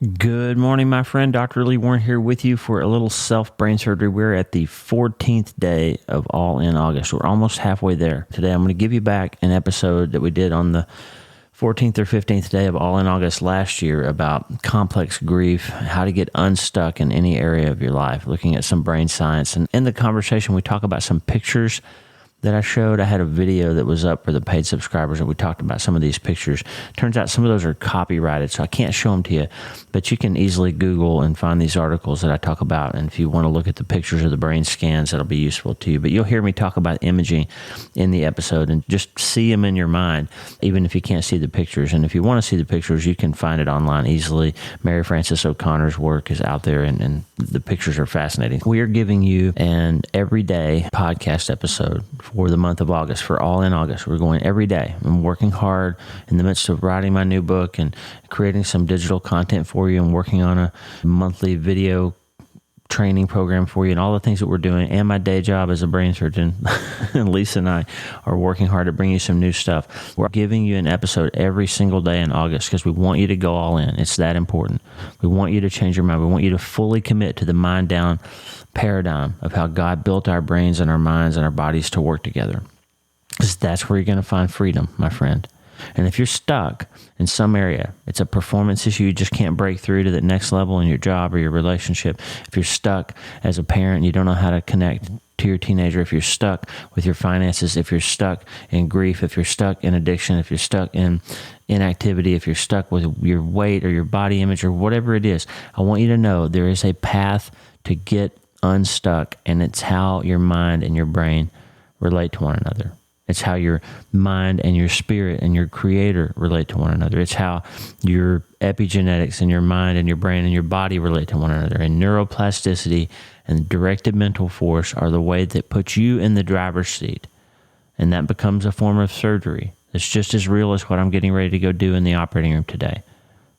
Good morning, my friend. Dr. Lee Warren here with you for a little self-brain surgery. We're at the 14th day of All in August. We're almost halfway there. Today, I'm going to give you back an episode that we did on the 14th or 15th day of All in August last year about complex grief, how to get unstuck in any area of your life, looking at some brain science. And in the conversation, we talk about some pictures that I showed. I had a video that was up for the paid subscribers and we talked about some of these pictures. Turns out some of those are copyrighted, so I can't show them to you, but you can easily Google and find these articles that I talk about. And if you want to look at the pictures of the brain scans, that'll be useful to you. But you'll hear me talk about imaging in the episode and just see them in your mind, even if you can't see the pictures. And if you want to see the pictures, you can find it online easily. Mary Frances O'Connor's work is out there and the pictures are fascinating. We are giving you an everyday podcast episode for the month of August, for All in August. We're going every day. I'm working hard in the midst of writing my new book and creating some digital content for you and working on a monthly video training program for you and all the things that we're doing, and my day job as a brain surgeon. And Lisa and I are working hard to bring you some new stuff. We're giving you an episode every single day in August because we want you to go all in. It's that important. We want you to change your mind. We want you to fully commit to the mind down paradigm of how God built our brains and our minds and our bodies to work together. Because that's where you're going to find freedom, my friend. And if you're stuck in some area, it's a performance issue, you just can't break through to the next level in your job or your relationship. If you're stuck as a parent, you don't know how to connect to your teenager. If you're stuck with your finances, if you're stuck in grief, if you're stuck in addiction, if you're stuck in inactivity, if you're stuck with your weight or your body image or whatever it is, I want you to know there is a path to get unstuck, and it's how your mind and your brain relate to one another. It's how your mind and your spirit and your creator relate to one another. It's how your epigenetics and your mind and your brain and your body relate to one another. And neuroplasticity and directed mental force are the way that puts you in the driver's seat. And that becomes a form of surgery. It's just as real as what I'm getting ready to go do in the operating room today.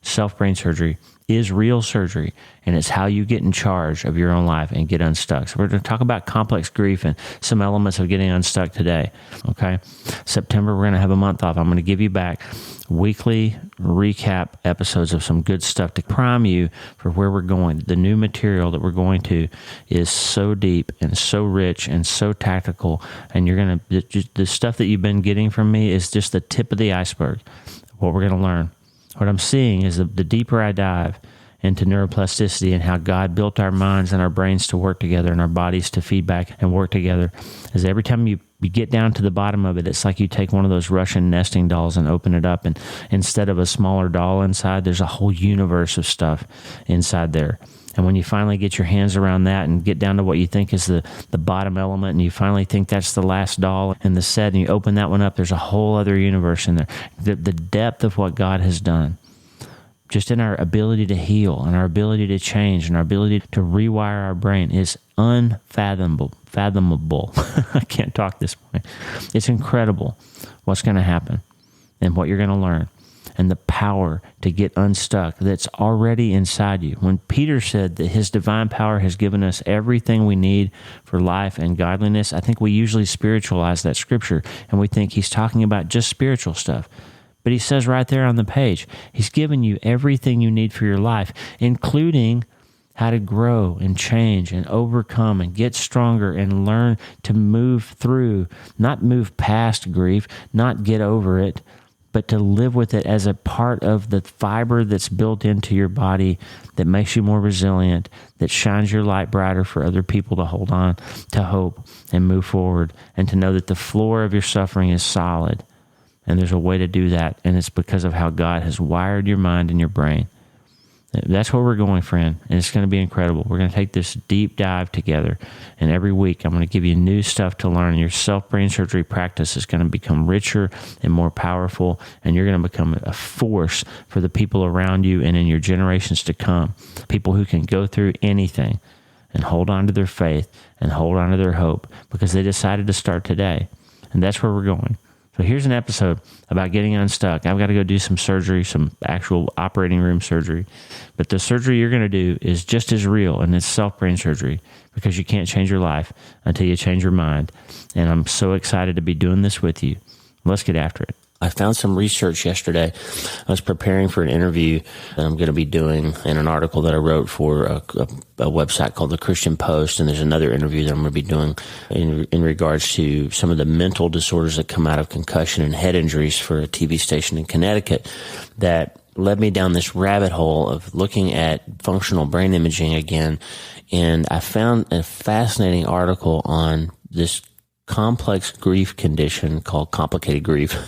Self-brain surgery is real surgery, and it's how you get in charge of your own life and get unstuck. So we're going to talk about complex grief and some elements of getting unstuck today, okay? September, we're going to have a month off. I'm going to give you back weekly recap episodes of some good stuff to prime you for where we're going. The new material that we're going to is so deep and so rich and so tactical, and you're going to, the stuff that you've been getting from me is just the tip of the iceberg of what we're going to learn. What I'm seeing is the deeper I dive into neuroplasticity and how God built our minds and our brains to work together and our bodies to feedback and work together, is every time you get down to the bottom of it, it's like you take one of those Russian nesting dolls and open it up, and instead of a smaller doll inside, there's a whole universe of stuff inside there. And when you finally get your hands around that and get down to what you think is the bottom element, and you finally think that's the last doll in the set, and you open that one up, there's a whole other universe in there. The depth of what God has done, just in our ability to heal and our ability to change and our ability to rewire our brain, is unfathomable. I can't talk this morning. It's incredible what's going to happen and what you're going to learn, and the power to get unstuck that's already inside you. When Peter said that his divine power has given us everything we need for life and godliness, I think we usually spiritualize that scripture and we think he's talking about just spiritual stuff. But he says right there on the page, he's given you everything you need for your life, including how to grow and change and overcome and get stronger and learn to move through, not move past grief, not get over it, but to live with it as a part of the fiber that's built into your body that makes you more resilient, that shines your light brighter for other people to hold on to hope and move forward, and to know that the floor of your suffering is solid. And there's a way to do that, and it's because of how God has wired your mind and your brain. That's where we're going, friend, and it's going to be incredible. We're going to take this deep dive together, and every week I'm going to give you new stuff to learn. Your self-brain surgery practice is going to become richer and more powerful, and you're going to become a force for the people around you and in your generations to come, people who can go through anything and hold on to their faith and hold on to their hope because they decided to start today, and that's where we're going. So here's an episode about getting unstuck. I've got to go do some surgery, some actual operating room surgery. But the surgery you're going to do is just as real, and it's self-brain surgery, because you can't change your life until you change your mind. And I'm so excited to be doing this with you. Let's get after it. I found some research yesterday. I was preparing for an interview that I'm going to be doing in an article that I wrote for a website called The Christian Post, and there's another interview that I'm going to be doing in regards to some of the mental disorders that come out of concussion and head injuries for a TV station in Connecticut that led me down this rabbit hole of looking at functional brain imaging again, and I found a fascinating article on this complex grief condition called complicated grief.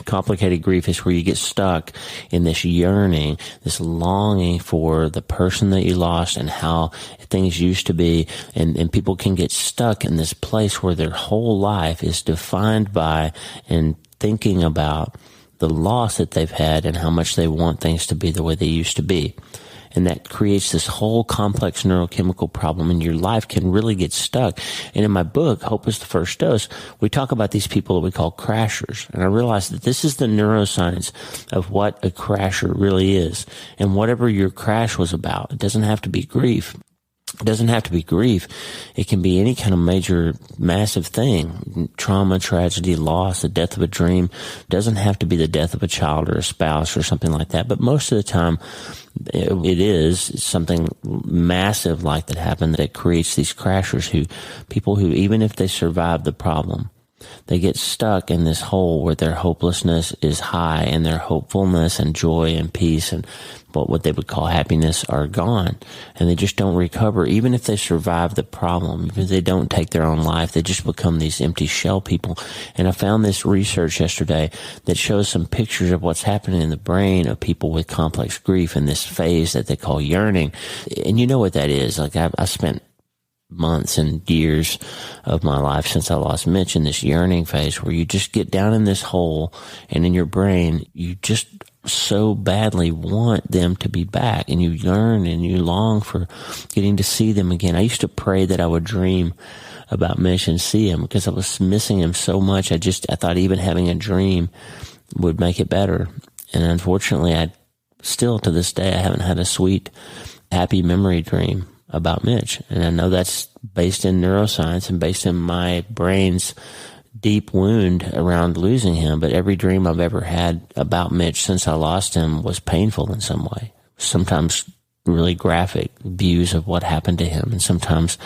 Complicated grief is where you get stuck in this yearning, this longing for the person that you lost and how things used to be. And people can get stuck in this place where their whole life is defined by and thinking about the loss that they've had and how much they want things to be the way they used to be. And that creates this whole complex neurochemical problem, and your life can really get stuck. And in my book, Hope is the First Dose, we talk about these people that we call crashers. And I realized that this is the neuroscience of what a crasher really is. And whatever your crash was about, it doesn't have to be grief. It doesn't have to be grief. It can be any kind of major, massive thing. Trauma, tragedy, loss, the death of a dream. It doesn't have to be the death of a child or a spouse or something like that. But most of the time, it is something massive like that happened that creates these crashers people who, even if they survive the problem, they get stuck in this hole where their hopelessness is high and their hopefulness and joy and peace and what they would call happiness are gone. And they just don't recover. Even if they survive the problem, even if they don't take their own life, they just become these empty shell people. And I found this research yesterday that shows some pictures of what's happening in the brain of people with complex grief in this phase that they call yearning. And you know what that is. Like I spent months and years of my life since I lost Mitch in this yearning phase where you just get down in this hole and in your brain, you just so badly want them to be back, and you yearn and you long for getting to see them again. I used to pray that I would dream about Mitch and see him because I was missing him so much. I thought even having a dream would make it better. And unfortunately, still to this day, I haven't had a sweet, happy memory dream about Mitch. And I know that's based in neuroscience and based in my brain's deep wound around losing him. But every dream I've ever had about Mitch since I lost him was painful in some way. Sometimes really graphic views of what happened to him, and sometimes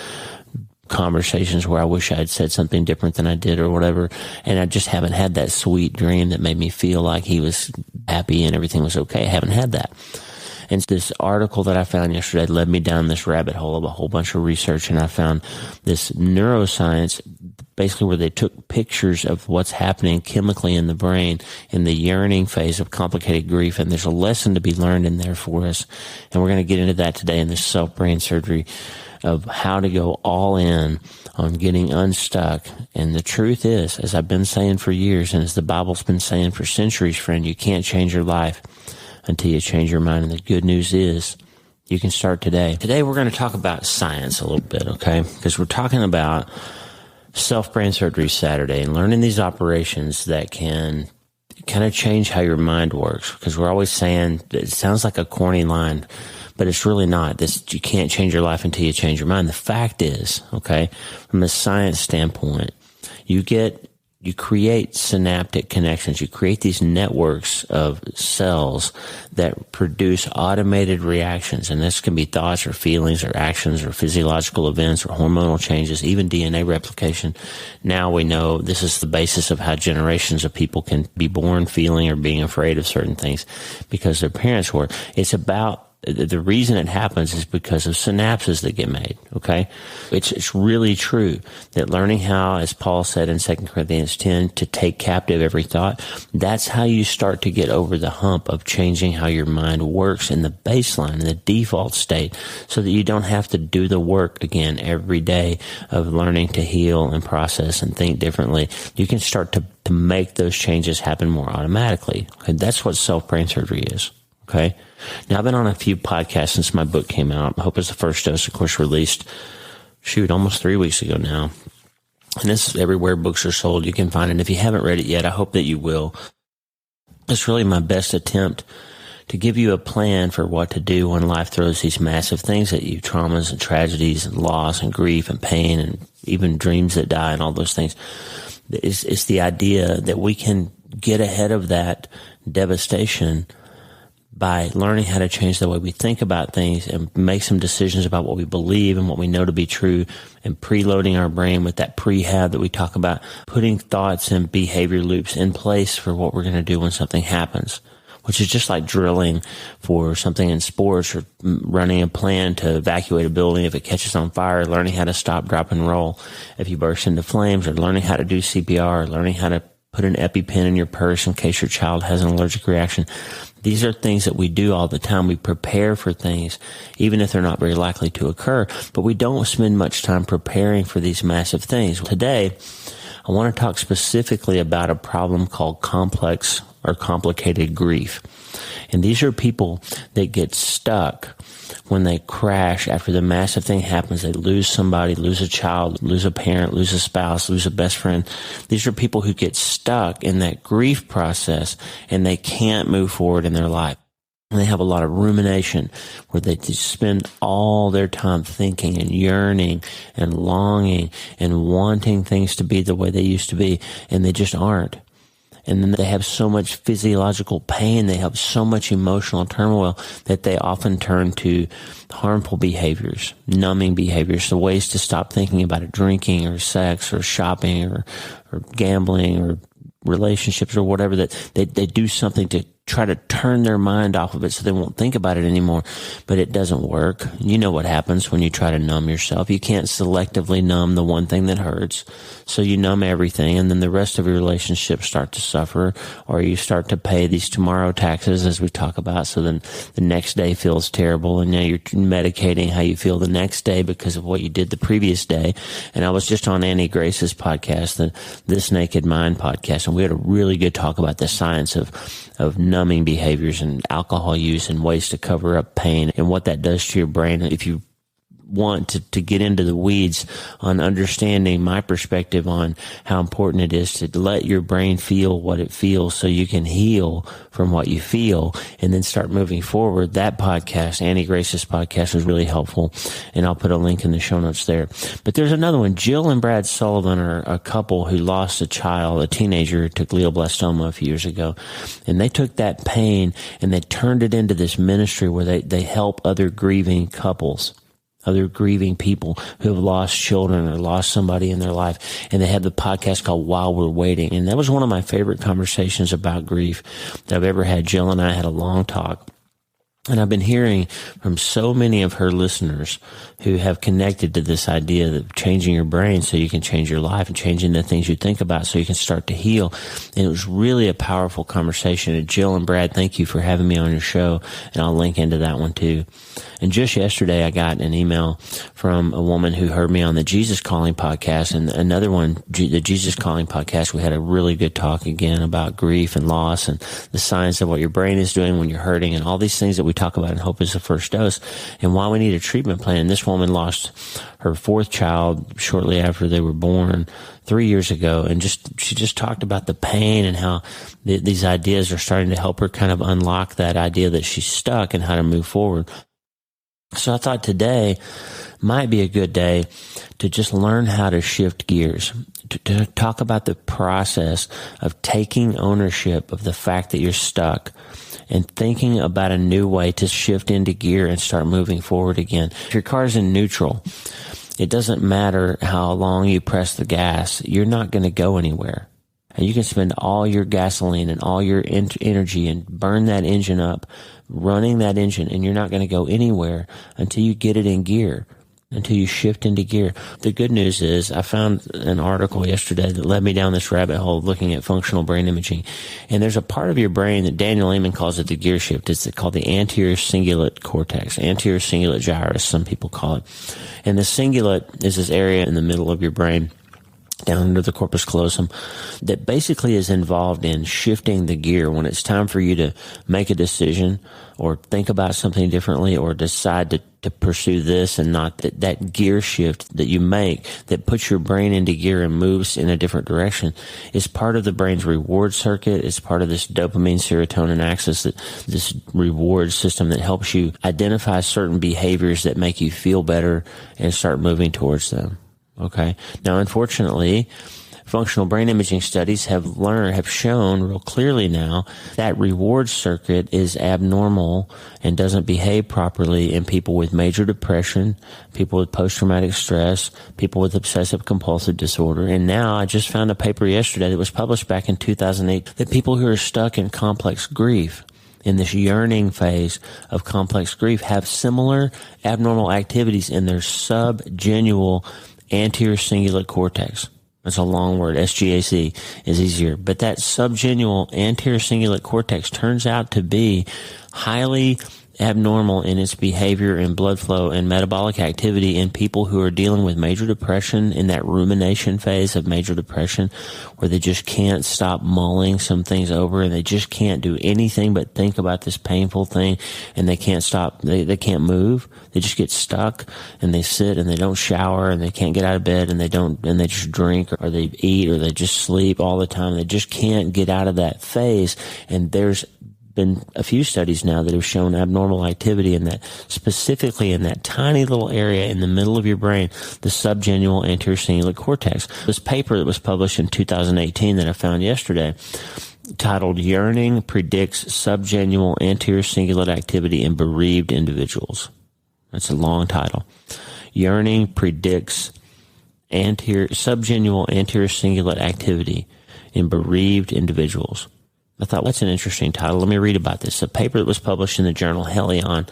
conversations where I wish I had said something different than I did or whatever. And I just haven't had that sweet dream that made me feel like he was happy and everything was okay. I haven't had that. And this article that I found yesterday led me down this rabbit hole of a whole bunch of research, and I found this neuroscience basically where they took pictures of what's happening chemically in the brain in the yearning phase of complicated grief, and there's a lesson to be learned in there for us. And we're going to get into that today in this self-brain surgery of how to go all in on getting unstuck. And the truth is, as I've been saying for years, and as the Bible's been saying for centuries, friend, you can't change your life until you change your mind. And the good news is you can start today. Today we're going to talk about science a little bit, okay? Because we're talking about self-brain surgery Saturday and learning these operations that can kind of change how your mind works. Because we're always saying, it sounds like a corny line, but it's really not. You can't change your life until you change your mind. The fact is, okay, from a science standpoint, you create synaptic connections. You create these networks of cells that produce automated reactions. And this can be thoughts or feelings or actions or physiological events or hormonal changes, even DNA replication. Now we know this is the basis of how generations of people can be born feeling or being afraid of certain things because their parents were. It's about the reason it happens is because of synapses that get made, okay? It's really true that learning how, as Paul said in 2 Corinthians 10, to take captive every thought, that's how you start to get over the hump of changing how your mind works in the baseline, in the default state, so that you don't have to do the work again every day of learning to heal and process and think differently. You can start to make those changes happen more automatically. Okay? That's what self-brain surgery is. Okay. Now, I've been on a few podcasts since my book came out. Hope is the First Dose, of course, released, almost 3 weeks ago now. And this is everywhere books are sold. You can find it. If you haven't read it yet, I hope that you will. It's really my best attempt to give you a plan for what to do when life throws these massive things at you, traumas and tragedies and loss and grief and pain and even dreams that die and all those things. It's the idea that we can get ahead of that devastation by learning how to change the way we think about things and make some decisions about what we believe and what we know to be true, and preloading our brain with that prehab that we talk about, putting thoughts and behavior loops in place for what we're going to do when something happens, which is just like drilling for something in sports, or running a plan to evacuate a building if it catches on fire, learning how to stop, drop, and roll if you burst into flames, or learning how to do CPR, or learning how to put an EpiPen in your purse in case your child has an allergic reaction. These are things that we do all the time. We prepare for things, even if they're not very likely to occur, but we don't spend much time preparing for these massive things. Today, I want to talk specifically about a problem called complex or complicated grief. And these are people that get stuck when they crash after the massive thing happens. They lose somebody, lose a child, lose a parent, lose a spouse, lose a best friend. These are people who get stuck in that grief process and they can't move forward in their life. And they have a lot of rumination where they just spend all their time thinking and yearning and longing and wanting things to be the way they used to be, and they just aren't. And then they have so much physiological pain, they have so much emotional turmoil that they often turn to harmful behaviors, numbing behaviors, the ways to stop thinking about it, drinking or sex or shopping or gambling or relationships or whatever, that they do something to try to turn their mind off of it so they won't think about it anymore. But it doesn't work. You know what happens when you try to numb yourself. You can't selectively numb the one thing that hurts. So you numb everything, and then the rest of your relationships start to suffer, or you start to pay these tomorrow taxes, as we talk about. So then the next day feels terrible, and now you're medicating how you feel the next day because of what you did the previous day. And I was just on Annie Grace's podcast, the This Naked Mind podcast, and we had a really good talk about the science of numbing behaviors and alcohol use and ways to cover up pain and what that does to your brain. If you want to get into the weeds on understanding my perspective on how important it is to let your brain feel what it feels so you can heal from what you feel and then start moving forward, that podcast, Annie Grace's podcast, was really helpful, and I'll put a link in the show notes there. But there's another one. Jill and Brad Sullivan are a couple who lost a child, a teenager who took glioblastoma a few years ago, and they took that pain and they turned it into this ministry where they help other grieving couples, other grieving people who have lost children or lost somebody in their life. And they have the podcast called While We're Waiting. And that was one of my favorite conversations about grief that I've ever had. Jill and I had a long talk. And I've been hearing from so many of her listeners who have connected to this idea of changing your brain so you can change your life and changing the things you think about so you can start to heal. And it was really a powerful conversation. And Jill and Brad, thank you for having me on your show. And I'll link into that one too. And just yesterday, I got an email from a woman who heard me on the Jesus Calling podcast, and another one, the Jesus Calling podcast. We had a really good talk again about grief and loss and the science of what your brain is doing when you're hurting and all these things that we talk about in Hope is the First Dose, and why we need a treatment plan. And this woman lost her fourth child shortly after they were born 3 years ago, and she just talked about the pain and how these ideas are starting to help her kind of unlock that idea that she's stuck and how to move forward. So I thought today might be a good day to just learn how to shift gears, to talk about the process of taking ownership of the fact that you're stuck and thinking about a new way to shift into gear and start moving forward again. If your car's in neutral, it doesn't matter how long you press the gas, you're not going to go anywhere. And you can spend all your gasoline and all your energy and burn that engine up, running that engine, and you're not going to go anywhere until you get it in gear, until you shift into gear. The good news is I found an article yesterday that led me down this rabbit hole looking at functional brain imaging. And there's a part of your brain that Daniel Amen calls it the gear shift. It's called the anterior cingulate cortex, anterior cingulate gyrus, some people call it. And the cingulate is this area in the middle of your brain, down under the corpus callosum, that basically is involved in shifting the gear when it's time for you to make a decision or think about something differently or decide to pursue this and not that gear shift that you make that puts your brain into gear and moves in a different direction is part of the brain's reward circuit. It's part of this dopamine serotonin axis, this reward system that helps you identify certain behaviors that make you feel better and start moving towards them. Okay. Now, unfortunately, Functional brain imaging studies have shown real clearly now that reward circuit is abnormal and doesn't behave properly in people with major depression, people with post-traumatic stress, people with obsessive compulsive disorder. And now I just found a paper yesterday that was published back in 2008 that people who are stuck in complex grief, in this yearning phase of complex grief, have similar abnormal activities in their subgenual anterior cingulate cortex. That's a long word. SGAC is easier. But that subgenual anterior cingulate cortex turns out to be highly abnormal in its behavior and blood flow and metabolic activity in people who are dealing with major depression, in that rumination phase of major depression, where they just can't stop mulling some things over and they just can't do anything but think about this painful thing, and they can't stop, they can't move. They just get stuck and they sit and they don't shower and they can't get out of bed and they just drink or they eat or they just sleep all the time. They just can't get out of that phase. And there's been a few studies now that have shown abnormal activity in that, specifically in that tiny little area in the middle of your brain, the subgenual anterior cingulate cortex. This paper that was published in 2018 that I found yesterday, titled "Yearning Predicts Subgenual Anterior Cingulate Activity in Bereaved Individuals." That's a long title. Yearning predicts subgenual anterior cingulate activity in bereaved individuals. I thought, that's an interesting title. Let me read about this. A paper that was published in the journal Helion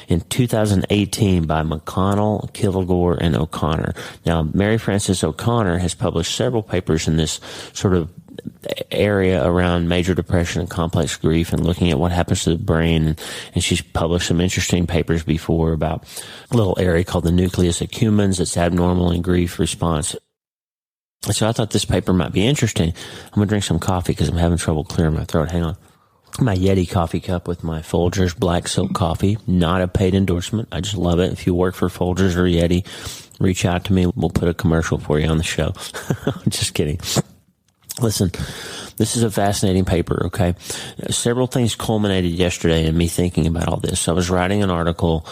in 2018 by McConnell, Kilgore, and O'Connor. Now, Mary Frances O'Connor has published several papers in this sort of area around major depression and complex grief and looking at what happens to the brain. And she's published some interesting papers before about a little area called the nucleus accumbens that's abnormal in grief response. So I thought this paper might be interesting. I'm going to drink some coffee because I'm having trouble clearing my throat. Hang on. My Yeti coffee cup with my Folgers Black Silk coffee. Not a paid endorsement. I just love it. If you work for Folgers or Yeti, reach out to me. We'll put a commercial for you on the show. Just kidding. Listen, this is a fascinating paper, okay? Several things culminated yesterday in me thinking about all this. I was writing an article,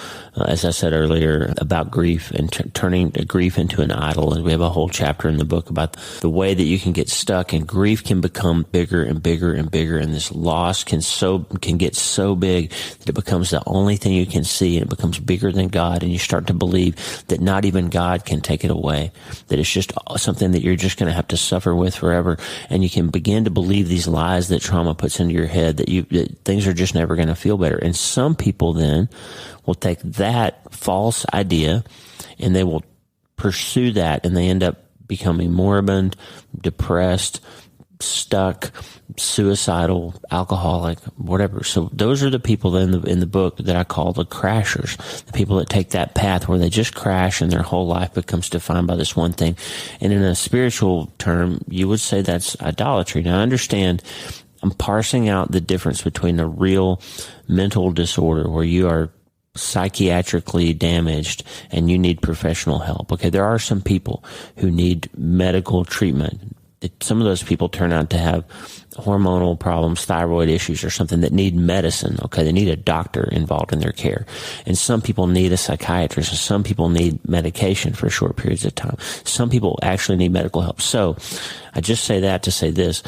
as I said earlier, about grief and turning grief into an idol. And we have a whole chapter in the book about the way that you can get stuck and grief can become bigger and bigger and bigger. And this loss can get so big that it becomes the only thing you can see, and it becomes bigger than God. And you start to believe that not even God can take it away, that it's just something that you're just going to have to suffer with forever. And you can begin to believe these lies that trauma puts into your head, that things are just never going to feel better. And some people then will take that false idea and they will pursue that, and they end up becoming moribund, depressed, stuck, suicidal, alcoholic, whatever. So those are the people in the book that I call the crashers, the people that take that path where they just crash and their whole life becomes defined by this one thing. And in a spiritual term, you would say that's idolatry. Now, I understand I'm parsing out the difference between a real mental disorder where you are psychiatrically damaged and you need professional help. Okay, there are some people who need medical treatment. Some of those people turn out to have hormonal problems, thyroid issues or something that need medicine. Okay, they need a doctor involved in their care. And some people need a psychiatrist, and some people need medication for short periods of time. Some people actually need medical help. So I just say that to say this.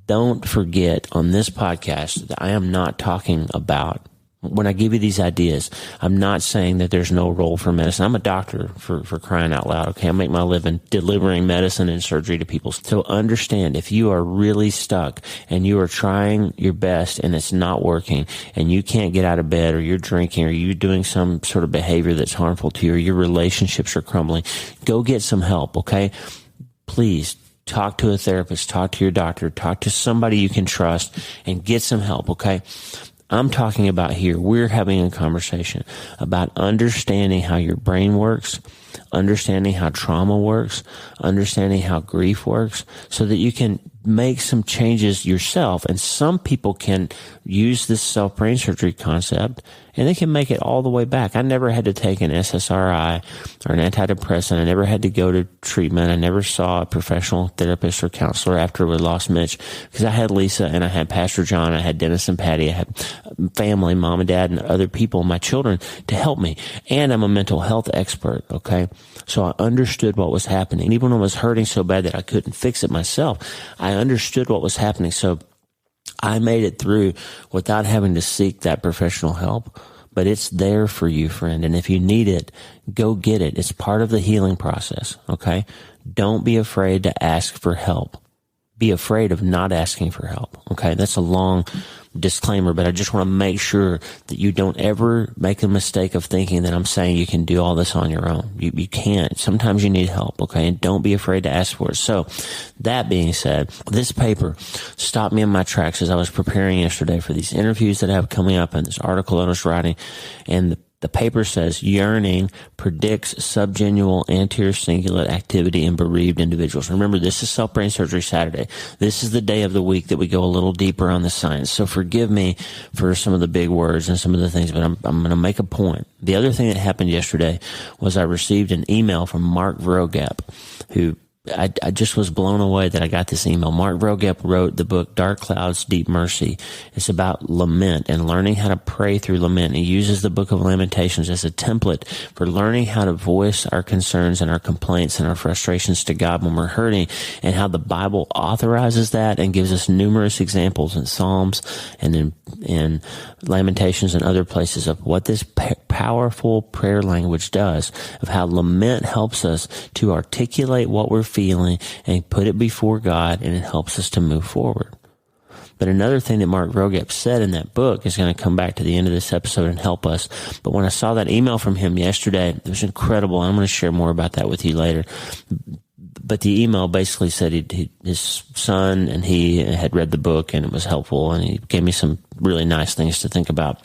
Don't forget on this podcast that I am not talking about, when I give you these ideas, I'm not saying that there's no role for medicine. I'm a doctor for crying out loud. Okay, I make my living delivering medicine and surgery to people. So understand, if you are really stuck and you are trying your best and it's not working and you can't get out of bed, or you're drinking, or you're doing some sort of behavior that's harmful to you, or your relationships are crumbling, go get some help, okay? Please talk to a therapist, talk to your doctor, talk to somebody you can trust, and get some help, okay? I'm talking about here, we're having a conversation about understanding how your brain works, understanding how trauma works, understanding how grief works, so that you can make some changes yourself. And some people can use this self-brain surgery concept and they can make it all the way back. I never had to take an SSRI or an antidepressant. I never had to go to treatment. I never saw a professional therapist or counselor after we lost Mitch, because I had Lisa and I had Pastor John, I had Dennis and Patty, I had family, mom and dad and other people, my children, to help me. And I'm a mental health expert, okay? So I understood what was happening. Even when I was hurting so bad that I couldn't fix it myself, I understood what was happening. So I made it through without having to seek that professional help. But it's there for you, friend. And if you need it, go get it. It's part of the healing process, okay? Don't be afraid to ask for help. Be afraid of not asking for help, okay? That's a long disclaimer, but I just want to make sure that you don't ever make a mistake of thinking that I'm saying you can do all this on your own. You can't. Sometimes you need help, okay? And don't be afraid to ask for it. So that being said, this paper stopped me in my tracks as I was preparing yesterday for these interviews that I have coming up and this article I was writing. And the paper says Yearning predicts subgenual anterior cingulate activity in bereaved individuals. Remember, this is Self-Brain Surgery Saturday. This is the day of the week that we go a little deeper on the science. So forgive me for some of the big words and some of the things, but I'm going to make a point. The other thing that happened yesterday was I received an email from Mark Vrogep, who I just was blown away that I got this email. Mark Vrogep wrote the book Dark Clouds, Deep Mercy. It's about lament and learning how to pray through lament. He uses the book of Lamentations as a template for learning how to voice our concerns and our complaints and our frustrations to God when we're hurting, and how the Bible authorizes that and gives us numerous examples in Psalms and in Lamentations and other places of what this powerful prayer language does, of how lament helps us to articulate what we're feeling and put it before God, and it helps us to move forward. But another thing that Mark Vrogep said in that book is going to come back to the end of this episode and help us. But when I saw that email from him yesterday, it was incredible. I'm going to share more about that with you later. But the email basically said his son and he had read the book and it was helpful, and he gave me some really nice things to think about.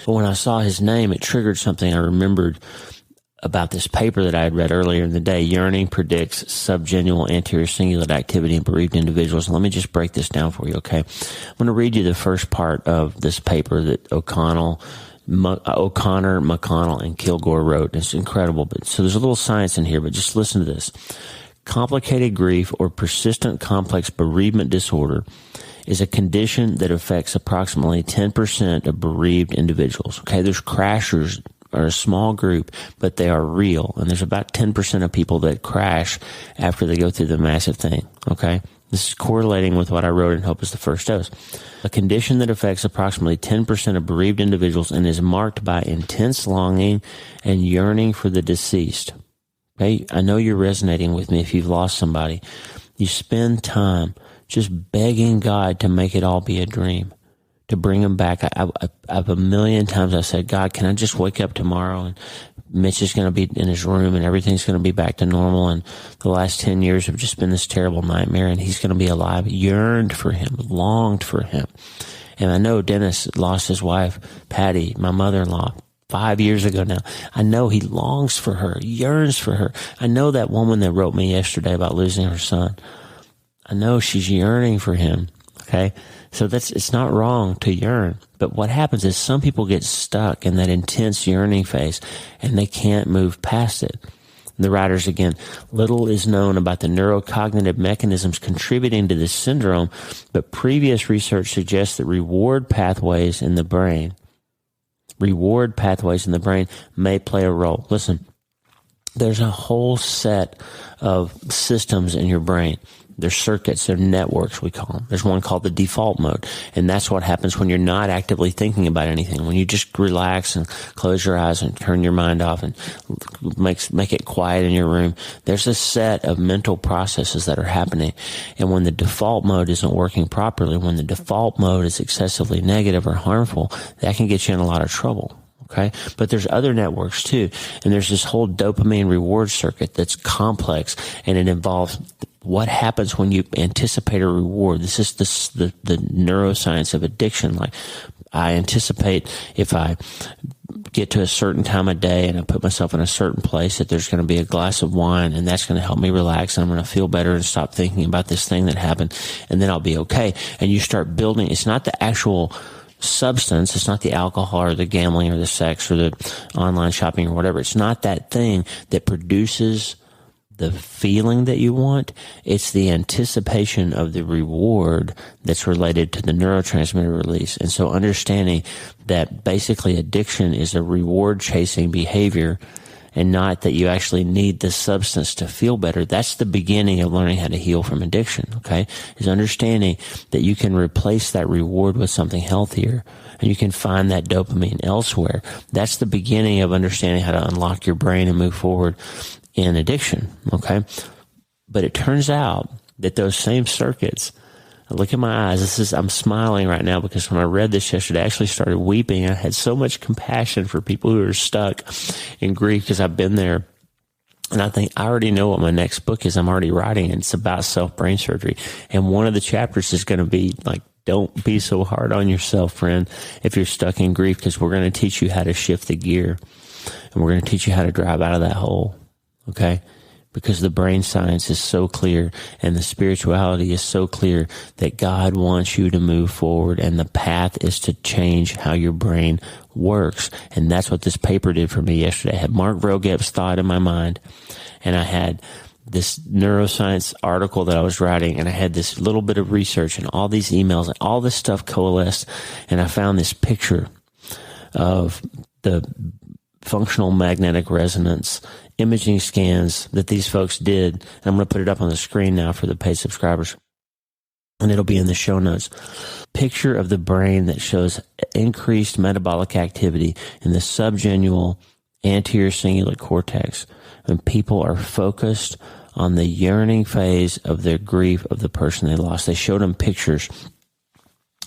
But when I saw his name, it triggered something I remembered about this paper that I had read earlier in the day. Yearning predicts subgenual anterior cingulate activity in bereaved individuals. And let me just break this down for you, okay? I'm going to read you the first part of this paper that O'Connor, McConnell, and Kilgore wrote. It's incredible. But so there's a little science in here, but just listen to this. Complicated grief or persistent complex bereavement disorder is a condition that affects approximately 10% of bereaved individuals. Okay, there's crashers, are a small group, but they are real. And there's about 10% of people that crash after they go through the massive thing. Okay? This is correlating with what I wrote in Hope is the First Dose. A condition that affects approximately 10% of bereaved individuals and is marked by intense longing and yearning for the deceased. Okay? I know you're resonating with me if you've lost somebody. You spend time just begging God to make it all be a dream, to bring them back. I've a million times I said, God, can I just wake up tomorrow and Mitch is going to be in his room and everything's going to be back to normal, and the last 10 years have just been this terrible nightmare and he's going to be alive. Yearned for him, longed for him. And I know Dennis lost his wife, Patty, my mother-in-law, 5 years ago now. I know he longs for her, yearns for her. I know that woman that wrote me yesterday about losing her son. I know she's yearning for him. Okay? So it's not wrong to yearn. But what happens is some people get stuck in that intense yearning phase and they can't move past it. The writers again, little is known about the neurocognitive mechanisms contributing to this syndrome, but previous research suggests that reward pathways in the brain may play a role. Listen, there's a whole set of systems in your brain. There's circuits, there's networks, we call them. There's one called the default mode. And that's what happens when you're not actively thinking about anything. When you just relax and close your eyes and turn your mind off and make it quiet in your room. There's a set of mental processes that are happening. And when the default mode isn't working properly, when the default mode is excessively negative or harmful, that can get you in a lot of trouble. Okay. But there's other networks too. And there's this whole dopamine reward circuit that's complex, and it involves what happens when you anticipate a reward. This is the neuroscience of addiction. Like, I anticipate if I get to a certain time of day and I put myself in a certain place, that there's going to be a glass of wine, and that's going to help me relax, and I'm going to feel better and stop thinking about this thing that happened, and then I'll be okay. And you start building. It's not the actual substance. It's not the alcohol or the gambling or the sex or the online shopping or whatever. It's not that thing that produces the feeling that you want. It's the anticipation of the reward that's related to the neurotransmitter release. And so understanding that basically addiction is a reward chasing behavior, and not that you actually need the substance to feel better. That's the beginning of learning how to heal from addiction, okay? Is understanding that you can replace that reward with something healthier, and you can find that dopamine elsewhere. That's the beginning of understanding how to unlock your brain and move forward in addiction, okay? But it turns out that those same circuits, look at my eyes. I'm smiling right now because when I read this yesterday, I actually started weeping. I had so much compassion for people who are stuck in grief because I've been there. And I think I already know what my next book is. I'm already writing, and it's about self-brain surgery. And one of the chapters is going to be like, don't be so hard on yourself, friend, if you're stuck in grief, because we're going to teach you how to shift the gear, and we're going to teach you how to drive out of that hole. Okay? Because the brain science is so clear and the spirituality is so clear that God wants you to move forward, and the path is to change how your brain works. And that's what this paper did for me yesterday. I had Mark Vroegep's thought in my mind, and I had this neuroscience article that I was writing, and I had this little bit of research and all these emails and all this stuff coalesced, and I found this picture of the functional magnetic resonance imaging scans that these folks did. And I'm going to put it up on the screen now for the paid subscribers, and it'll be in the show notes. Picture of the brain that shows increased metabolic activity in the subgenual anterior cingulate cortex when people are focused on the yearning phase of their grief of the person they lost. They showed them pictures,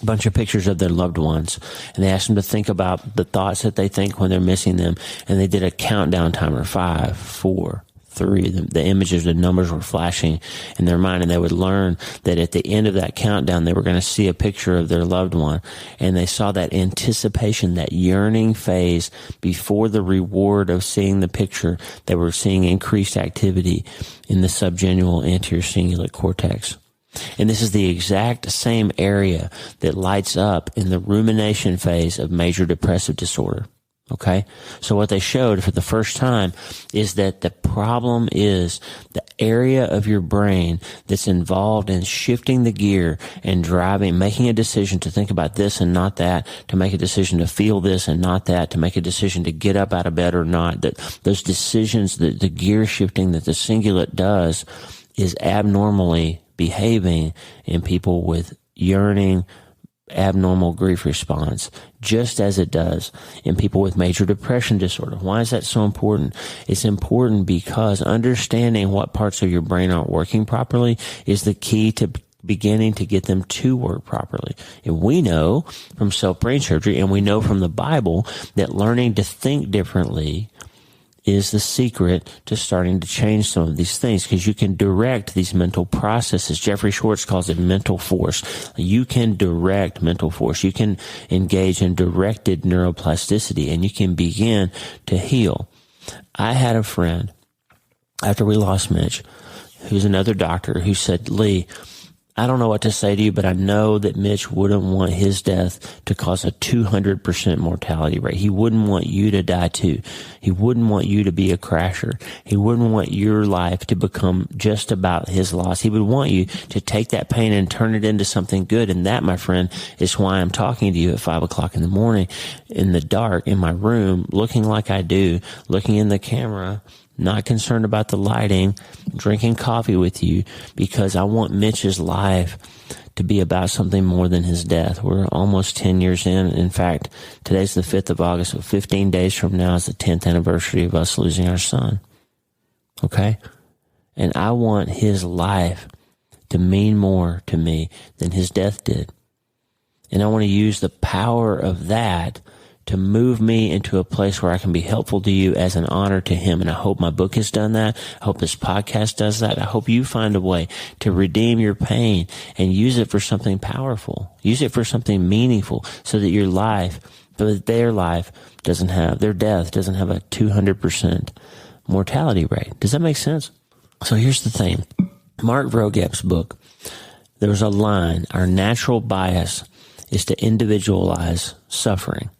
a bunch of pictures of their loved ones, and they asked them to think about the thoughts that they think when they're missing them, and they did a countdown timer, 5, 4, 3. The images, the numbers were flashing in their mind, and they would learn that at the end of that countdown, they were going to see a picture of their loved one, and they saw that anticipation, that yearning phase before the reward of seeing the picture. They were seeing increased activity in the subgenual anterior cingulate cortex. And this is the exact same area that lights up in the rumination phase of major depressive disorder. Okay? So what they showed for the first time is that the problem is the area of your brain that's involved in shifting the gear and driving, making a decision to think about this and not that, to make a decision to feel this and not that, to make a decision to get up out of bed or not. That those decisions, the gear shifting that the cingulate does is abnormally behaving in people with yearning, abnormal grief response, just as it does in people with major depression disorder. Why is that so important? It's important because understanding what parts of your brain aren't working properly is the key to beginning to get them to work properly. And we know from self-brain surgery, and we know from the Bible, that learning to think differently is the secret to starting to change some of these things, because you can direct these mental processes. Jeffrey Schwartz calls it mental force. You can direct mental force. You can engage in directed neuroplasticity, and you can begin to heal. I had a friend, after we lost Mitch, who's another doctor, who said, Lee, I don't know what to say to you, but I know that Mitch wouldn't want his death to cause a 200% mortality rate. He wouldn't want you to die too. He wouldn't want you to be a crasher. He wouldn't want your life to become just about his loss. He would want you to take that pain and turn it into something good. And that, my friend, is why I'm talking to you at 5 o'clock in the morning in the dark in my room, looking like I do, looking in the camera, not concerned about the lighting, drinking coffee with you, because I want Mitch's life to be about something more than his death. We're almost 10 years in. In fact, today's the 5th of August, so 15 days from now is the 10th anniversary of us losing our son. Okay? And I want his life to mean more to me than his death did. And I want to use the power of that to move me into a place where I can be helpful to you as an honor to him. And I hope my book has done that. I hope this podcast does that. I hope you find a way to redeem your pain and use it for something powerful. Use it for something meaningful so that your life but their death doesn't have a 200% mortality rate. Does that make sense? So here's the thing. Mark Vroegap's book, there was a line, our natural bias is to individualize suffering.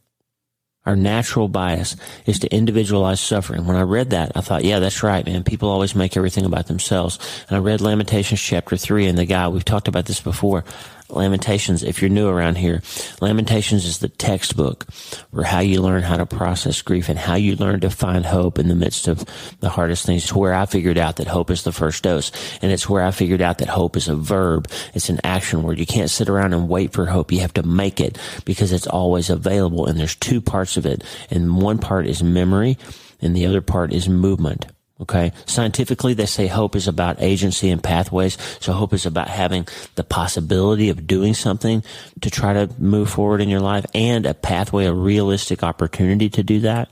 Our natural bias is to individualize suffering. When I read that, I thought, yeah, that's right, man. People always make everything about themselves. And I read Lamentations chapter 3, and the guy, we've talked about this before, Lamentations, if you're new around here, Lamentations is the textbook for how you learn how to process grief and how you learn to find hope in the midst of the hardest things. It's where I figured out that hope is the first dose. And it's where I figured out that hope is a verb. It's an action word. You can't sit around and wait for hope. You have to make it because it's always available. And there's two parts of it. And one part is memory and the other part is movement. Okay. Scientifically, they say hope is about agency and pathways. So hope is about having the possibility of doing something to try to move forward in your life and a pathway, a realistic opportunity to do that.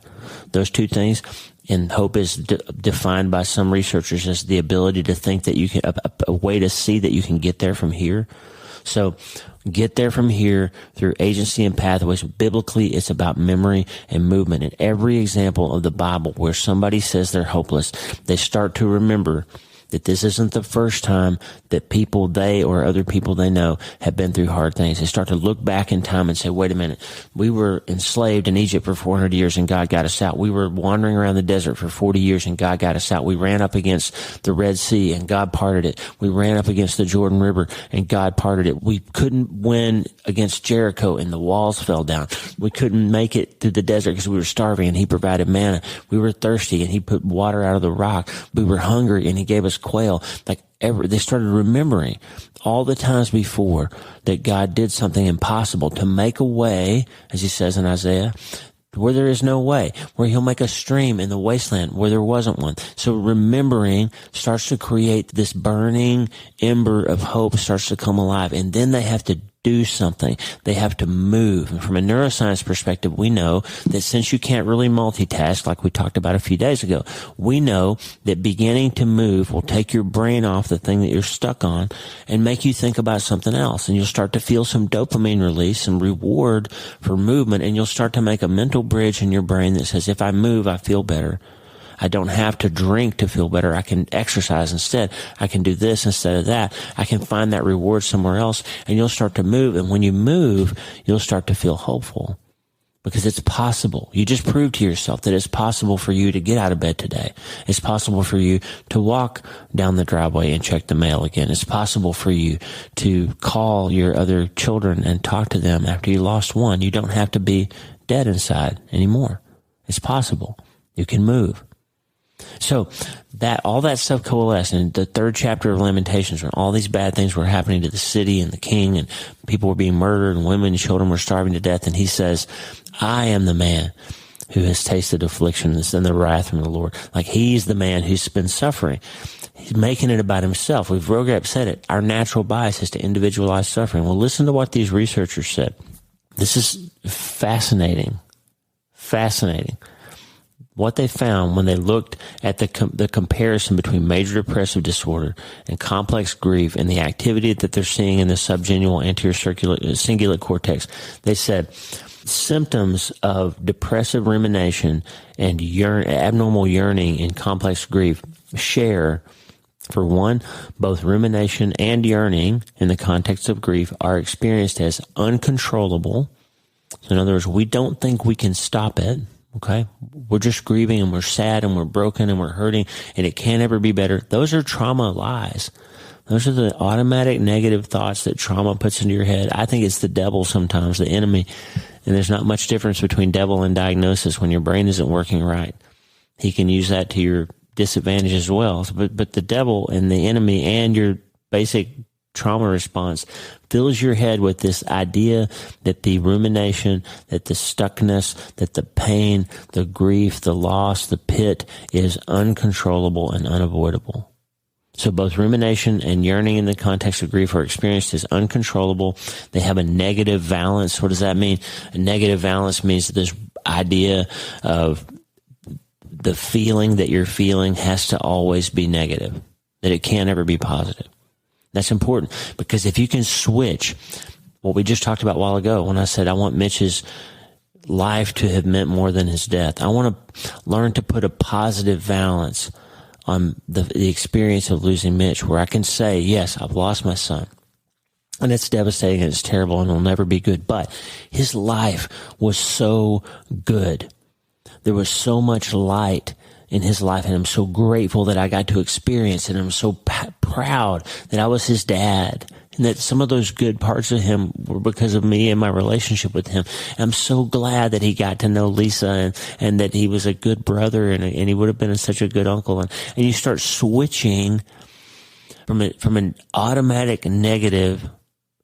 Those two things. And hope is defined by some researchers as the ability to think that you can, a way to see that you can get there from here. So get there from here through agency and pathways. Biblically, it's about memory and movement. In every example of the Bible where somebody says they're hopeless, they start to remember that this isn't the first time that people they or other people they know have been through hard things. They start to look back in time and say, wait a minute, we were enslaved in Egypt for 400 years and God got us out. We were wandering around the desert for 40 years and God got us out. We ran up against the Red Sea and God parted it. We ran up against the Jordan River and God parted it. We couldn't win against Jericho and the walls fell down. We couldn't make it through the desert because we were starving and He provided manna. We were thirsty and He put water out of the rock. We were hungry and He gave us quail. They started remembering all the times before that God did something impossible to make a way, as He says in Isaiah, where there is no way, where He'll make a stream in the wasteland where there wasn't one. So remembering starts to create this burning ember of hope starts to come alive, and then they have to do something. They have to move. And from a neuroscience perspective, we know that since you can't really multitask, like we talked about a few days ago, we know that beginning to move will take your brain off the thing that you're stuck on and make you think about something else. And you'll start to feel some dopamine release, some reward for movement, and you'll start to make a mental bridge in your brain that says, if I move, I feel better. I don't have to drink to feel better. I can exercise instead. I can do this instead of that. I can find that reward somewhere else, and you'll start to move. And when you move, you'll start to feel hopeful because it's possible. You just proved to yourself that it's possible for you to get out of bed today. It's possible for you to walk down the driveway and check the mail again. It's possible for you to call your other children and talk to them after you lost one. You don't have to be dead inside anymore. It's possible. You can move. So that all that stuff coalesced in the third chapter of Lamentations, when all these bad things were happening to the city and the king, and people were being murdered, and women and children were starving to death. And he says, I am the man who has tasted affliction and the wrath from the Lord. Like he's the man who's been suffering. He's making it about himself. We've Vroegap said it. Our natural bias is to individualize suffering. Well, listen to what these researchers said. This is fascinating. Fascinating. What they found when they looked at the comparison between major depressive disorder and complex grief and the activity that they're seeing in the subgenual anterior cingulate cortex, they said symptoms of depressive rumination and abnormal yearning in complex grief share, for one, both rumination and yearning in the context of grief are experienced as uncontrollable. So in other words, we don't think we can stop it. Okay. We're just grieving and we're sad and we're broken and we're hurting and it can't ever be better. Those are trauma lies. Those are the automatic negative thoughts that trauma puts into your head. I think it's the devil sometimes, the enemy. And there's not much difference between devil and diagnosis when your brain isn't working right. He can use that to your disadvantage as well. But the devil and the enemy and your basic trauma response fills your head with this idea that the rumination, that the stuckness, that the pain, the grief, the loss, the pit is uncontrollable and unavoidable. So both rumination and yearning in the context of grief are experienced as uncontrollable. They have a negative valence. What does that mean? A negative valence means this idea of the feeling that you're feeling has to always be negative, that it can't ever be positive. That's important because if you can switch what we just talked about a while ago when I said I want Mitch's life to have meant more than his death. I want to learn to put a positive balance on the experience of losing Mitch, where I can say, yes, I've lost my son. And it's devastating and it's terrible and it'll never be good. But his life was so good. There was so much light in his life, and I'm so grateful that I got to experience it. And I'm so proud that I was his dad, and that some of those good parts of him were because of me and my relationship with him. And I'm so glad that he got to know Lisa, and that he was a good brother, and he would have been such a good uncle. And you start switching from an automatic negative.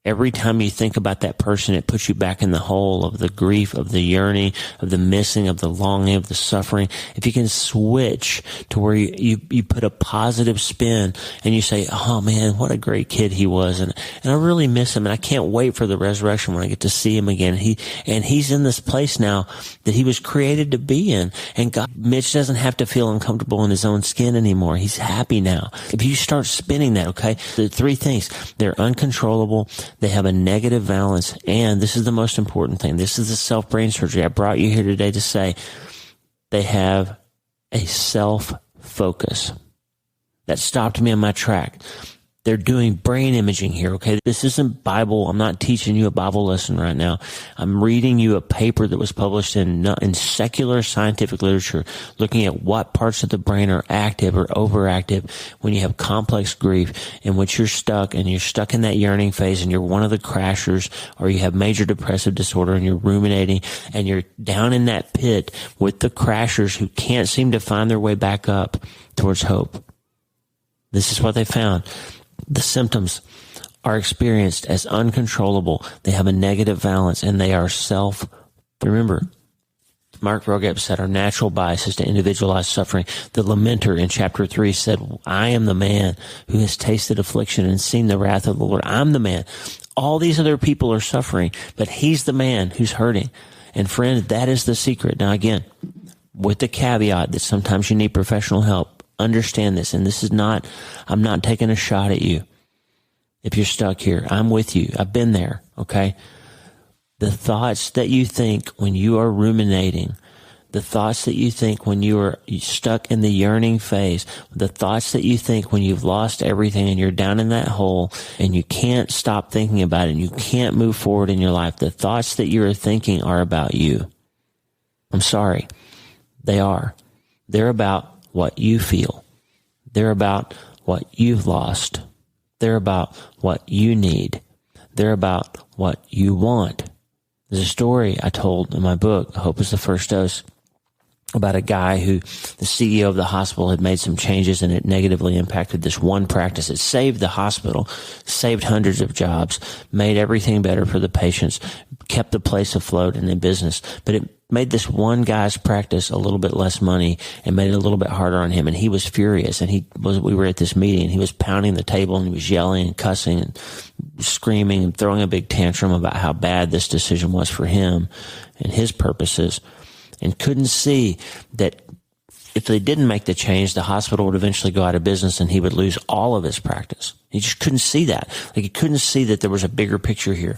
Every time you think about that person, it puts you back in the hole of the grief, of the yearning, of the missing, of the longing, of the suffering. If you can switch to where you put a positive spin and you say, oh man, what a great kid he was. And I really miss him, and I can't wait for the resurrection when I get to see him again. He's in this place now that he was created to be in. And Mitch doesn't have to feel uncomfortable in his own skin anymore. He's happy now. If you start spinning that, okay, the three things: they're uncontrollable, they have a negative valence, and this is the most important thing. This is the self-brain surgery. I brought you here today to say they have a self-focus. That stopped me in my track. They're doing brain imaging here, okay? This isn't Bible. I'm not teaching you a Bible lesson right now. I'm reading you a paper that was published in secular scientific literature, looking at what parts of the brain are active or overactive when you have complex grief, in which you're stuck in that yearning phase, and you're one of the crashers, or you have major depressive disorder and you're ruminating, and you're down in that pit with the crashers who can't seem to find their way back up towards hope. This is what they found. The symptoms are experienced as uncontrollable. They have a negative valence, and they are Remember, Mark Rogat said our natural bias is to individualize suffering. The lamenter in chapter 3 said, I am the man who has tasted affliction and seen the wrath of the Lord. I'm the man. All these other people are suffering, but he's the man who's hurting. And friend, that is the secret. Now again, with the caveat that sometimes you need professional help. Understand this, and this is not, I'm not taking a shot at you. If you're stuck here, I'm with you. I've been there, okay? The thoughts that you think when you are ruminating, the thoughts that you think when you are stuck in the yearning phase, the thoughts that you think when you've lost everything and you're down in that hole and you can't stop thinking about it and you can't move forward in your life, the thoughts that you're thinking are about you. I'm sorry. They are. They're about what you feel. They're about what you've lost. They're about what you need. They're about what you want. There's a story I told in my book, Hope is the First Dose, about a guy who the CEO of the hospital had made some changes, and it negatively impacted this one practice. It saved the hospital, saved hundreds of jobs, made everything better for the patients, kept the place afloat and in business. But it made this one guy's practice a little bit less money and made it a little bit harder on him. And he was furious. And we were at this meeting, and he was pounding the table, and he was yelling and cussing and screaming and throwing a big tantrum about how bad this decision was for him and his purposes, and couldn't see that if they didn't make the change, the hospital would eventually go out of business and he would lose all of his practice. He just couldn't see that. Like, he couldn't see that there was a bigger picture here.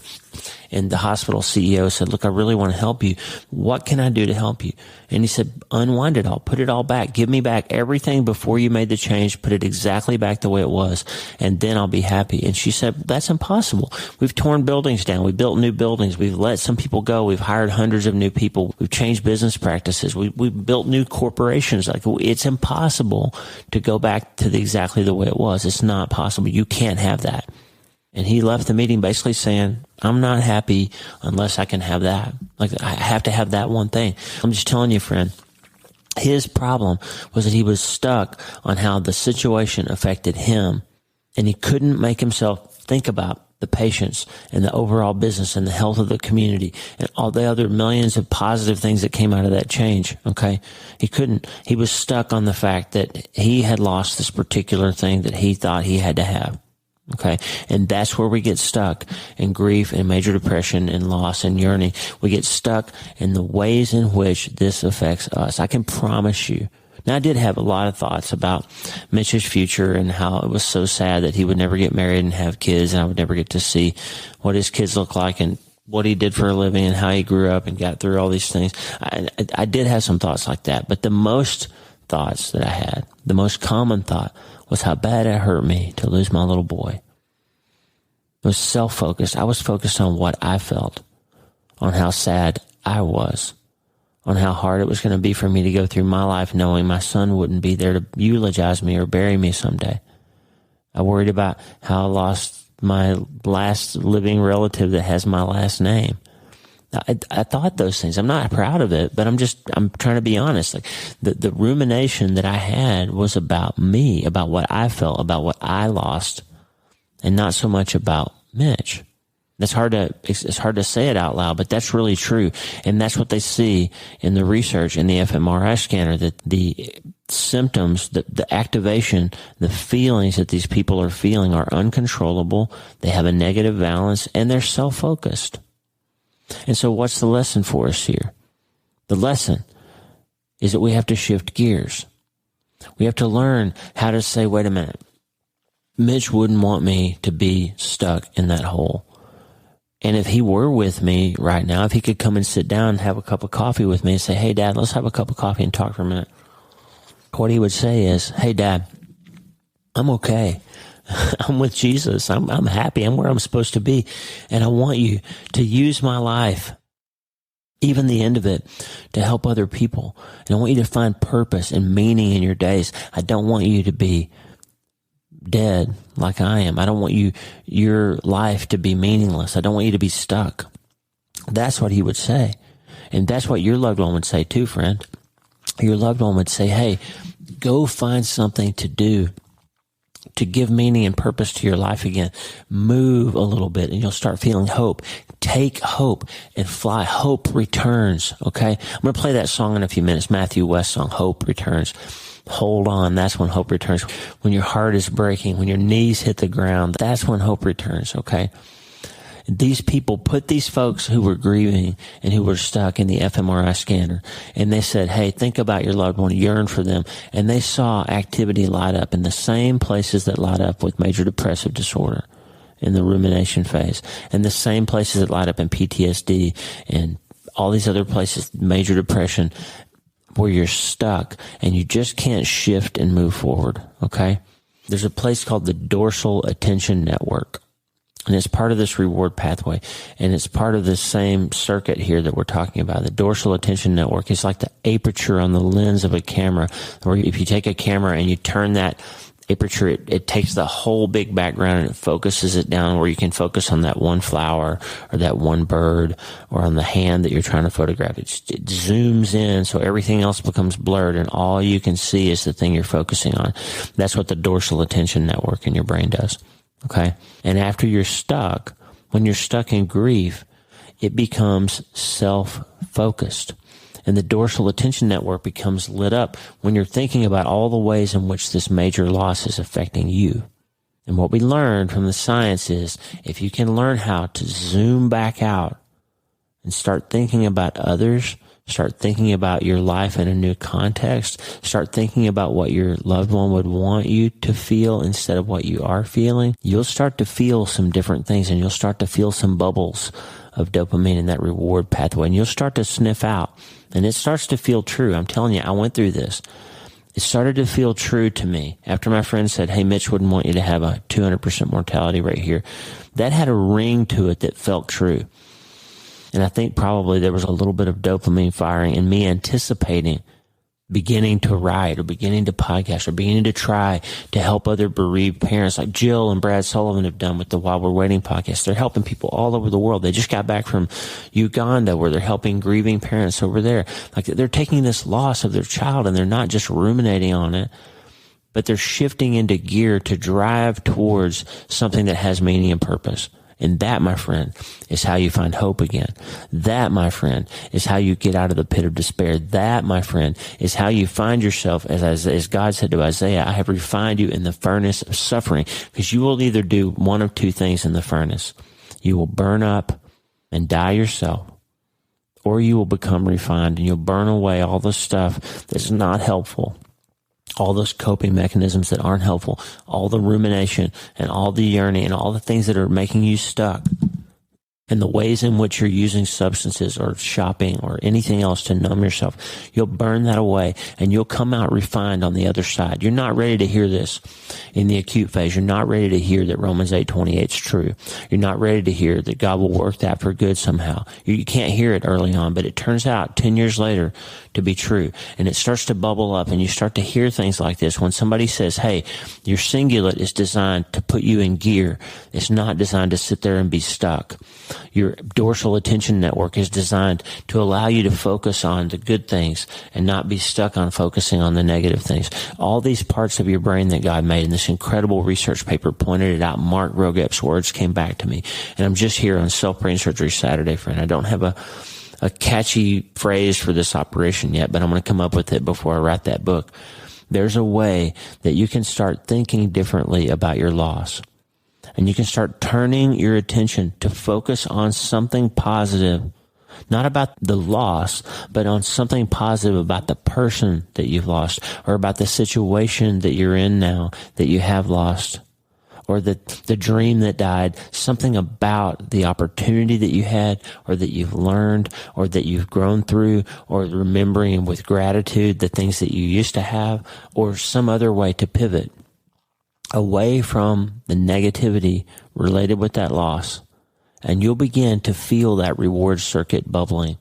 And the hospital CEO said, look, I really want to help you. What can I do to help you? And he said, unwind it all. Put it all back. Give me back everything before you made the change. Put it exactly back the way it was. And then I'll be happy. And she said, that's impossible. We've torn buildings down. We built new buildings. We've let some people go. We've hired hundreds of new people. We've changed business practices. We've built new corporations. Like, it's impossible to go back to exactly the way it was. It's not possible. You can't have that. And he left the meeting basically saying, I'm not happy unless I can have that. Like, I have to have that one thing. I'm just telling you, friend, his problem was that he was stuck on how the situation affected him, and he couldn't make himself think about the patients and the overall business and the health of the community and all the other millions of positive things that came out of that change. Okay. He couldn't. He was stuck on the fact that he had lost this particular thing that he thought he had to have. Okay. And that's where we get stuck in grief and major depression and loss and yearning. We get stuck in the ways in which this affects us. I can promise you. Now, I did have a lot of thoughts about Mitch's future and how it was so sad that he would never get married and have kids, and I would never get to see what his kids look like and what he did for a living and how he grew up and got through all these things. I did have some thoughts like that, but the most thoughts that I had, the most common thought was how bad it hurt me to lose my little boy. It was self-focused. I was focused on what I felt, on how sad I was, on how hard it was going to be for me to go through my life knowing my son wouldn't be there to eulogize me or bury me someday. I worried about how I lost my last living relative that has my last name. I thought those things. I'm not proud of it, but I'm trying to be honest. Like the rumination that I had was about me, about what I felt, about what I lost, and not so much about Mitch. It's hard to say it out loud, but that's really true. And that's what they see in the research in the fMRI scanner, that the symptoms, the activation, the feelings that these people are feeling are uncontrollable. They have a negative valence and they're self-focused. And so what's the lesson for us here? The lesson is that we have to shift gears. We have to learn how to say, wait a minute, Mitch wouldn't want me to be stuck in that hole. And if he were with me right now, if he could come and sit down and have a cup of coffee with me and say, hey, Dad, let's have a cup of coffee and talk for a minute. What he would say is, hey, Dad, I'm okay. I'm with Jesus. I'm happy. I'm where I'm supposed to be. And I want you to use my life, even the end of it, to help other people. And I want you to find purpose and meaning in your days. I don't want you to be dead like I am. I don't want your life to be meaningless. I don't want you to be stuck. That's what he would say. And that's what your loved one would say too, friend. Your loved one would say, hey, go find something to do to give meaning and purpose to your life again. Move a little bit and you'll start feeling hope. Take hope and fly. Hope returns. Okay. I'm going to play that song in a few minutes. Matthew West song, Hope Returns. Hold on. That's when hope returns. When your heart is breaking, when your knees hit the ground, that's when hope returns. Okay. These people put these folks who were grieving and who were stuck in the fMRI scanner, and they said, hey, think about your loved one, yearn for them. And they saw activity light up in the same places that light up with major depressive disorder in the rumination phase, and the same places that light up in PTSD and all these other places, major depression, where you're stuck and you just can't shift and move forward. Okay. There's a place called the dorsal attention network. And it's part of this reward pathway. And it's part of this same circuit here that we're talking about. The dorsal attention network is like the aperture on the lens of a camera, where if you take a camera and you turn that aperture, it takes the whole big background and it focuses it down where you can focus on that one flower or that one bird or on the hand that you're trying to photograph. It zooms in so everything else becomes blurred and all you can see is the thing you're focusing on. That's what the dorsal attention network in your brain does. Okay. And after you're stuck, when you're stuck in grief, it becomes self-focused. And the dorsal attention network becomes lit up when you're thinking about all the ways in which this major loss is affecting you. And what we learned from the science is if you can learn how to zoom back out and start thinking about others, start thinking about your life in a new context, start thinking about what your loved one would want you to feel instead of what you are feeling, you'll start to feel some different things and you'll start to feel some bubbles of dopamine in that reward pathway and you'll start to sniff out and it starts to feel true. I'm telling you, I went through this. It started to feel true to me after my friend said, hey, Mitch wouldn't want you to have a 200% mortality rate here. That had a ring to it that felt true. And I think probably there was a little bit of dopamine firing and me anticipating beginning to write or beginning to podcast or beginning to try to help other bereaved parents like Jill and Brad Sullivan have done with the While We're Waiting podcast. They're helping people all over the world. They just got back from Uganda where they're helping grieving parents over there. Like they're taking this loss of their child and they're not just ruminating on it, but they're shifting into gear to drive towards something that has meaning and purpose. And that, my friend, is how you find hope again. That, my friend, is how you get out of the pit of despair. That, my friend, is how you find yourself, as God said to Isaiah, I have refined you in the furnace of suffering, because you will either do one of two things in the furnace. You will burn up and die yourself, or you will become refined and you'll burn away all the stuff that's not helpful. All those coping mechanisms that aren't helpful, all the rumination and all the yearning and all the things that are making you stuck. and the ways in which you're using substances or shopping or anything else to numb yourself, you'll burn that away and you'll come out refined on the other side. You're not ready to hear this in the acute phase. You're not ready to hear that Romans 8:28 is true. You're not ready to hear that God will work that for good somehow. You can't hear it early on, but it turns out 10 years later to be true. And it starts to bubble up and you start to hear things like this. When somebody says, hey, your cingulate is designed to put you in gear. It's not designed to sit there and be stuck. Your dorsal attention network is designed to allow you to focus on the good things and not be stuck on focusing on the negative things. All these parts of your brain that God made in this incredible research paper pointed it out. Mark Rogep's words came back to me. And I'm just here on Self-Brain Surgery Saturday, friend. I don't have a catchy phrase for this operation yet, but I'm going to come up with it before I write that book. There's a way that you can start thinking differently about your loss. And you can start turning your attention to focus on something positive, not about the loss, but on something positive about the person that you've lost, or about the situation that you're in now that you have lost, or the dream that died, something about the opportunity that you had, or that you've learned, or that you've grown through, or remembering with gratitude the things that you used to have, or some other way to pivot away from the negativity related with that loss. And you'll begin to feel that reward circuit bubbling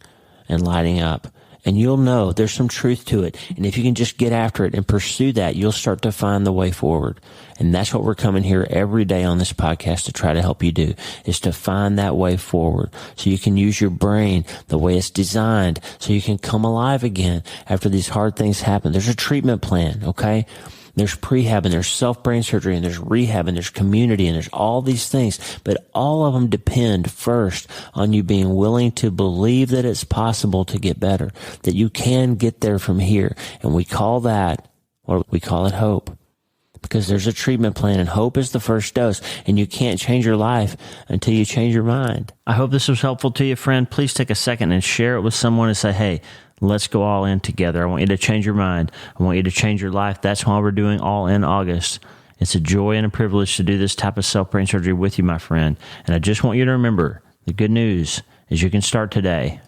and lighting up. And you'll know there's some truth to it. And if you can just get after it and pursue that, you'll start to find the way forward. And that's what we're coming here every day on this podcast to try to help you do, is to find that way forward so you can use your brain the way it's designed so you can come alive again after these hard things happen. There's a treatment plan, okay? There's prehab and there's self-brain surgery and there's rehab and there's community and there's all these things. But all of them depend first on you being willing to believe that it's possible to get better, that you can get there from here. And we call that, or we call it hope. Because there's a treatment plan and hope is the first dose, and you can't change your life until you change your mind. I hope this was helpful to you, friend. Please take a second and share it with someone and say, hey, let's go all in together. I want you to change your mind. I want you to change your life. That's why we're doing All In August. It's a joy and a privilege to do this type of self-brain surgery with you, my friend. And I just want you to remember, the good news is you can start today.